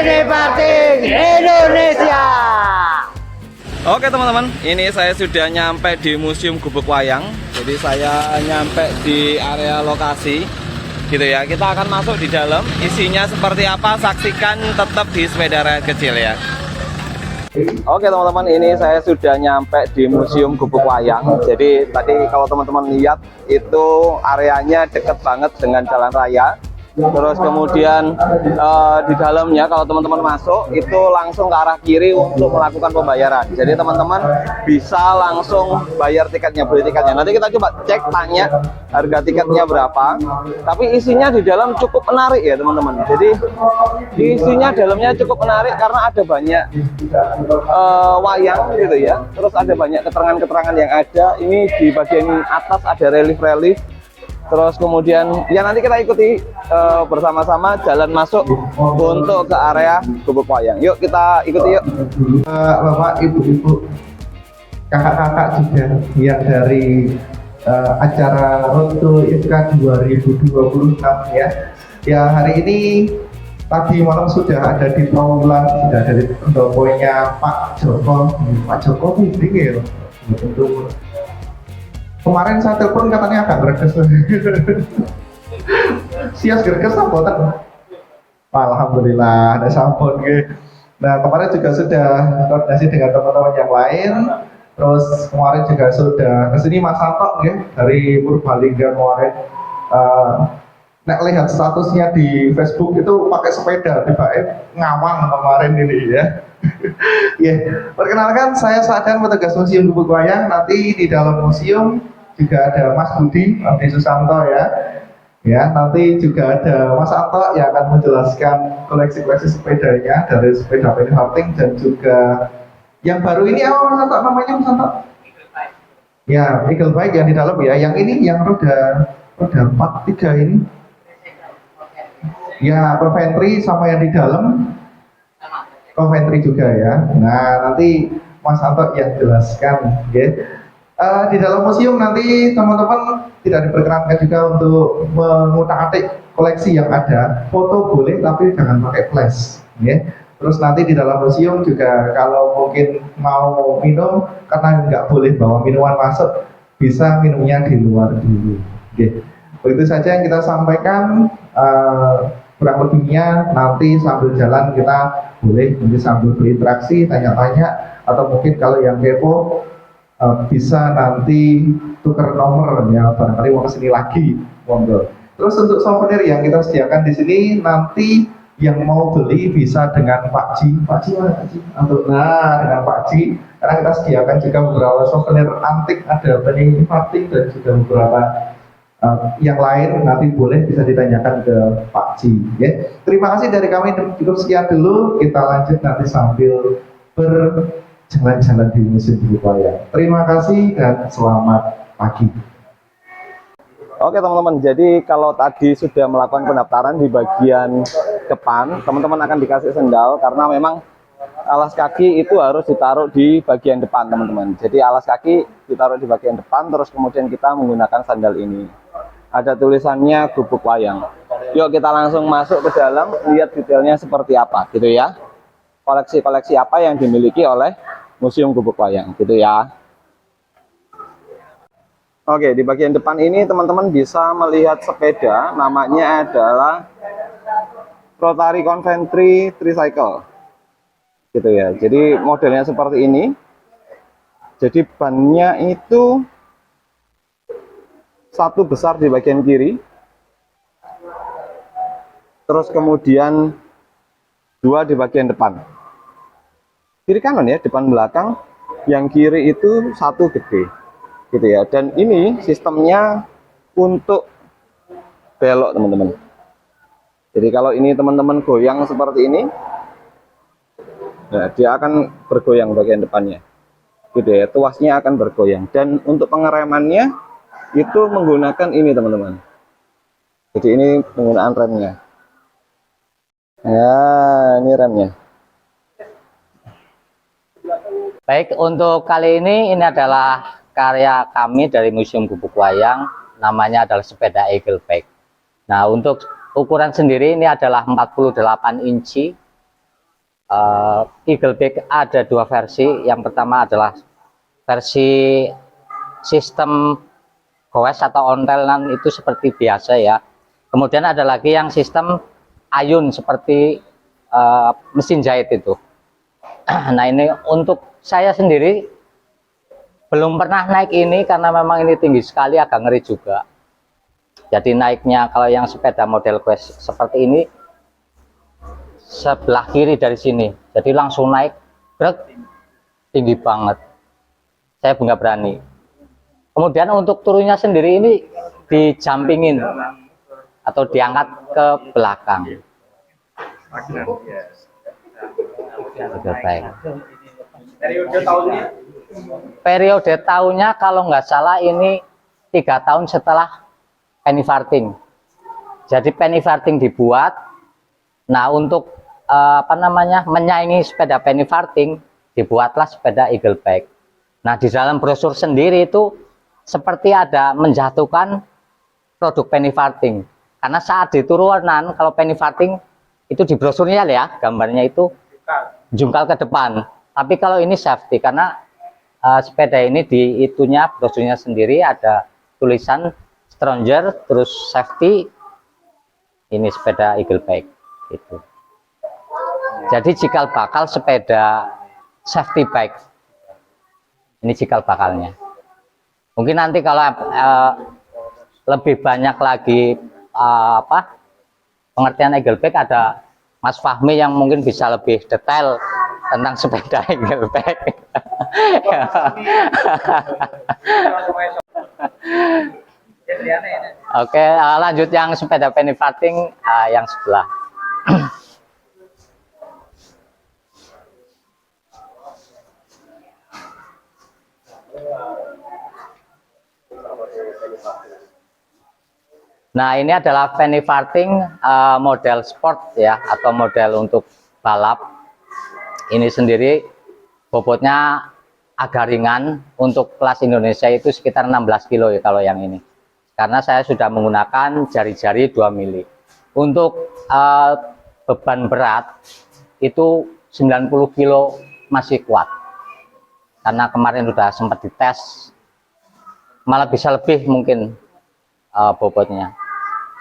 Cineparting Indonesia. Oke teman-teman, ini saya sudah nyampe di Museum Gubuk Wayang. Jadi saya nyampe di area lokasi gitu ya. Kita akan masuk di dalam. Isinya seperti apa, saksikan tetap di Sepeda Rakyat Kecil ya. Oke teman-teman, ini saya sudah nyampe di Museum Gubuk Wayang. Jadi tadi kalau teman-teman lihat itu areanya deket banget dengan jalan raya. Terus kemudian di dalamnya kalau teman-teman masuk itu langsung ke arah kiri untuk melakukan pembayaran. Jadi teman-teman bisa langsung bayar tiketnya, beli tiketnya. Nanti kita coba cek, tanya harga tiketnya berapa. Tapi isinya di dalam cukup menarik ya teman-teman. Jadi isinya dalamnya cukup menarik karena ada banyak wayang gitu ya. Terus ada banyak keterangan-keterangan yang ada. Ini di bagian atas ada relief-relief. Terus kemudian ya nanti kita ikuti bersama-sama jalan masuk untuk ke area Gubuk Wayang. Yuk kita ikuti yuk. Bapak, ibu-ibu, kakak-kakak juga yang dari acara Road to IFK 2026 ya. Ya hari ini tadi malam sudah ada di Trawulan, sudah ada di pendoponya Pak Joko. Pak Joko ini ya untuk kemarin saya telepon katanya agak greges. Sias greges sampun. Alhamdulillah ada sampun nggih. Nah, kemarin juga sudah koordinasi dengan teman-teman yang lain. Terus kemarin juga sudah kesini Mas Santo nggih dari Purbalingga kemarin. Nek lihat statusnya di Facebook itu pakai sepeda tiba-tiba ngawang kemarin ini ya. Ya, perkenalkan saya Sadan, petugas Museum Gubuk Wayang. Nanti di dalam museum juga ada Mas Budi Susanto ya. Ya, nanti juga ada Mas Anto yang akan menjelaskan koleksi-koleksi sepedanya dari sepeda penny dan juga yang baru ini apa Mas Anto namanya Mas Anto? Ya, Eagle Bike yang di dalam ya. Yang ini yang roda 43 ini. Ya, Coventry sama yang di dalam Coventry juga ya. Nah, nanti Mas Anto yang jelaskan ya. Di dalam museum nanti teman-teman tidak diperkenankan juga untuk mengutak-atik koleksi yang ada. Foto boleh tapi jangan pakai flash ya. Terus nanti di dalam museum juga kalau mungkin mau minum, karena nggak boleh bawa minuman masuk, bisa minumnya di luar dulu ya. Begitu saja yang kita sampaikan. Kurang lebihnya nanti sambil jalan kita boleh nanti sambil berinteraksi, tanya-tanya, atau mungkin kalau yang kepo bisa nanti tukar nomor ya, barangkali mau kesini lagi monggo. Terus untuk souvenir yang kita sediakan di sini nanti yang mau beli bisa dengan Pak Ji mana Pak Ji? Dengan Pak Ji, karena kita sediakan juga beberapa souvenir antik, ada penny farthing dan juga beberapa yang lain nanti boleh bisa ditanyakan ke Pak Ji ya. Terima kasih dari kami, cukup sekian dulu, kita lanjut nanti sambil berjalan-jalan di Museum Gubuk Wayang. Terima kasih dan selamat pagi. Oke teman-teman, jadi kalau tadi sudah melakukan pendaftaran di bagian depan, teman-teman akan dikasih sendal karena memang alas kaki itu harus ditaruh di bagian depan teman-teman. Jadi alas kaki ditaruh di bagian depan, terus kemudian kita menggunakan sandal ini. Ada tulisannya Gubuk Wayang. Yuk kita langsung masuk ke dalam, lihat detailnya seperti apa gitu ya. Koleksi-koleksi apa yang dimiliki oleh Museum Gubuk Wayang gitu ya. Oke, di bagian depan ini teman-teman bisa melihat sepeda, namanya adalah Rotary Coventry Tricycle gitu ya. Jadi modelnya seperti ini. Jadi bannya itu satu besar di bagian kiri, terus kemudian dua di bagian depan, kiri kanan ya, depan belakang. Yang kiri itu satu gede gitu ya. Dan ini sistemnya untuk belok teman-teman. Jadi kalau ini teman-teman goyang seperti ini, nah dia akan bergoyang bagian depannya gitu ya, tuasnya akan bergoyang. Dan untuk pengeremannya itu menggunakan ini teman-teman. Jadi ini penggunaan remnya ya, ini remnya. Baik, untuk kali ini adalah karya kami dari Museum Gubuk Wayang, namanya adalah sepeda Eagle Bike. Nah, untuk ukuran sendiri ini adalah 48 inci Eagle Bike ada dua versi. Yang pertama adalah versi sistem goes atau ontelan itu seperti biasa ya. Kemudian ada lagi yang sistem ayun seperti mesin jahit itu. Nah ini untuk saya sendiri belum pernah naik ini karena memang ini tinggi sekali, agak ngeri juga. Jadi naiknya kalau yang sepeda model quest seperti ini sebelah kiri dari sini, jadi langsung naik brek, tinggi banget, saya nggak berani. Kemudian untuk turunnya sendiri ini dijampingin atau diangkat ke belakang. Baik. Periode tahunnya kalau nggak salah ini 3 tahun setelah penny farthing. Jadi penny farthing dibuat. Nah untuk menyaingi sepeda penny farthing dibuatlah sepeda Eagle Bike. Nah di dalam brosur sendiri itu seperti ada menjatuhkan produk penny farthing, karena saat di turunan kalau penny farthing itu di brosurnya ya gambarnya itu jungkal ke depan, tapi kalau ini safety karena sepeda ini di itunya brosurnya sendiri ada tulisan stronger terus safety, ini sepeda Eagle Bike itu. Jadi cikal bakal sepeda safety bike. Ini cikal bakalnya. Mungkin nanti kalau lebih banyak lagi pengertian Eagle Bike ada Mas Fahmi yang mungkin bisa lebih detail tentang sepeda Eagle Bike. Oke, lanjut yang sepeda penny farthing yang sebelah. Nah ini adalah penny farthing model sport ya, atau model untuk balap. Ini sendiri bobotnya agak ringan, untuk kelas Indonesia itu sekitar 16 kilo ya kalau yang ini, karena saya sudah menggunakan jari-jari 2 mili. Untuk beban berat itu 90 kilo masih kuat, karena kemarin sudah sempat dites, malah bisa lebih mungkin bobotnya.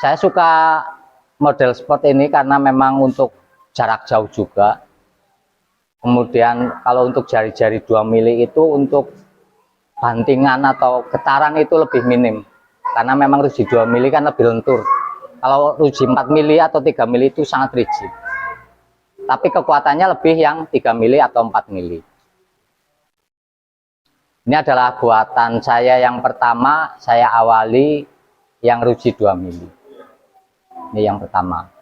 Saya suka model sport ini karena memang untuk jarak jauh juga. Kemudian kalau untuk jari-jari 2 mili itu untuk bantingan atau getaran itu lebih minim, karena memang ruji 2 mili kan lebih lentur. Kalau ruji 4 mili atau 3 mili itu sangat rigid, tapi kekuatannya lebih yang 3 mili atau 4 mili. Ini adalah buatan saya yang pertama, saya awali yang ruji 2 mili. Ini yang pertama.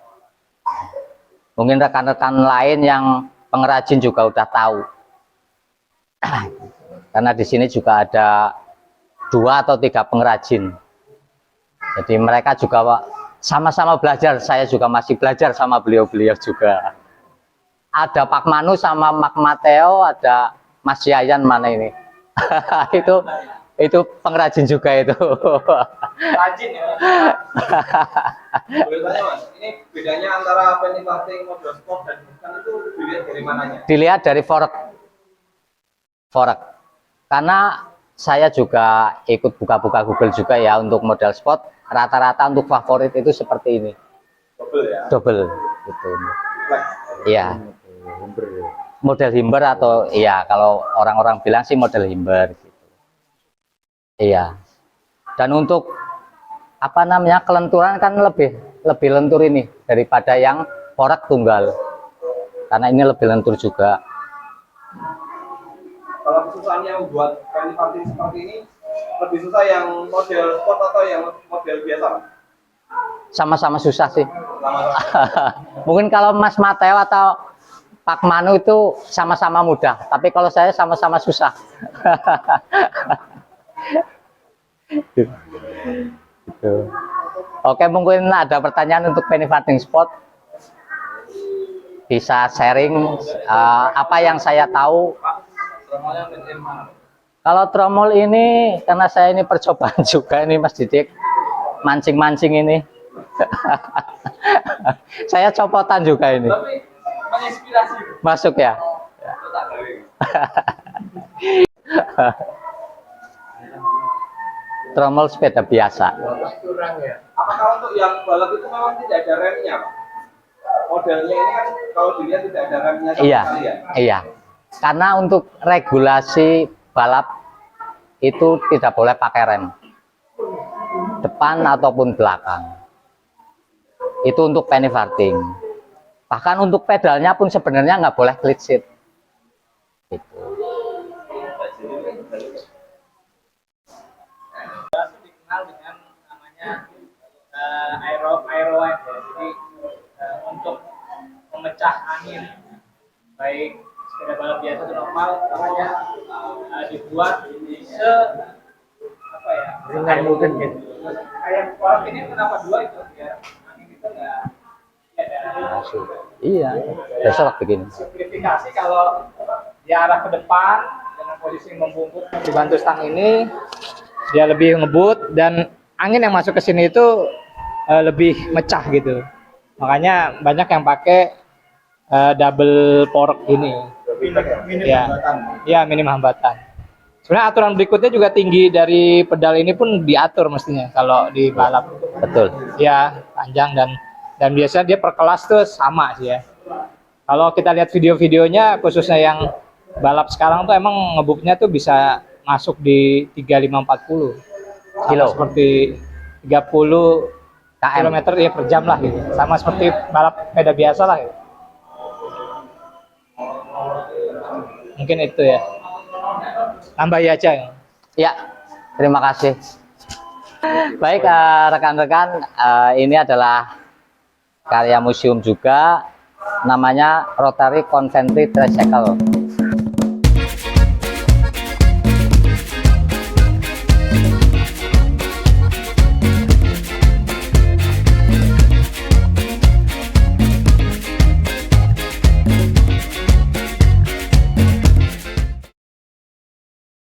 Mungkin rekan-rekan lain yang pengrajin juga udah tahu. Karena di sini juga ada 2 atau 3 pengrajin. Jadi mereka juga sama-sama belajar, saya juga masih belajar sama beliau-beliau juga. Ada Pak Manu sama Mak Mateo, ada Mas Yayan mana ini? itu pengrajin juga itu. Rajin ya. Boleh tanya Mas, ini bedanya antara penny farthing model sport dan bukan itu dilihat dari mananya? Dilihat dari fork. Karena saya juga ikut buka-buka Google juga ya untuk model sport, rata-rata untuk favorit itu seperti ini. Double ya? Double gitu. Iya. Model himber atau iya kalau orang-orang bilang sih model himber gitu. Iya. Dan untuk kelenturan kan lebih lentur ini daripada yang fork tunggal. Karena ini lebih lentur juga. Kalau kesusahannya membuat penny farthing seperti ini, lebih susah yang model sport atau yang model biasa? Sama-sama susah sih. Mungkin kalau Mas Mateo atau Pak Manu itu sama-sama mudah, tapi kalau saya sama-sama susah. Gitu. Oke, mungkin ada pertanyaan untuk penny farthing sport, bisa sharing apa yang saya tahu. Kalau tromol ini karena saya ini percobaan juga ini Mas Didik, mancing-mancing ini. Saya copotan juga ini. Tapi menginspirasi. Masuk ya. Tromol sepeda biasa. Apakah untuk yang balap itu memang tidak ada remnya, Pak? Modelnya ini kan kalau dilihat tidak ada remnya sama Iya, sekali ya? iya. Karena untuk regulasi balap itu tidak boleh pakai rem, depan ataupun belakang. Itu untuk penny farthing. Bahkan untuk pedalnya pun sebenarnya nggak boleh split seat. Gitu. Dikenal dengan namanya aero ride ya. Jadi untuk memecah angin baik sepeda balap biasa atau normal namanya dibuat se apa ya ringan mungkin gitu. Kayak orang ini kenapa dua itu ya angin itu nggak ada Iya, besok begini. simplifikasi kalau di arah ke depan dengan posisi membungkuk dibantu stang ini dia lebih ngebut dan angin yang masuk ke sini itu lebih mecah gitu. Makanya banyak yang pakai double fork ini. Minim Ya, hambatan. ya minim hambatan. Sebenarnya aturan berikutnya juga tinggi dari pedal ini pun diatur mestinya kalau di balap. Betul. Ya panjang dan biasanya dia per kelas tuh sama sih ya. Kalau kita lihat video-videonya khususnya yang balap sekarang tuh emang ngebuknya tuh bisa masuk di 3540 Kilo. seperti 30 KM. kilometer ya per jam lah gitu. Sama seperti balap sepeda biasa lah gitu. Mungkin itu ya. Tambahi aja ya. Ya, terima kasih. Baik, rekan-rekan, ini adalah karya museum juga, namanya Rotary Coventry Tricycle.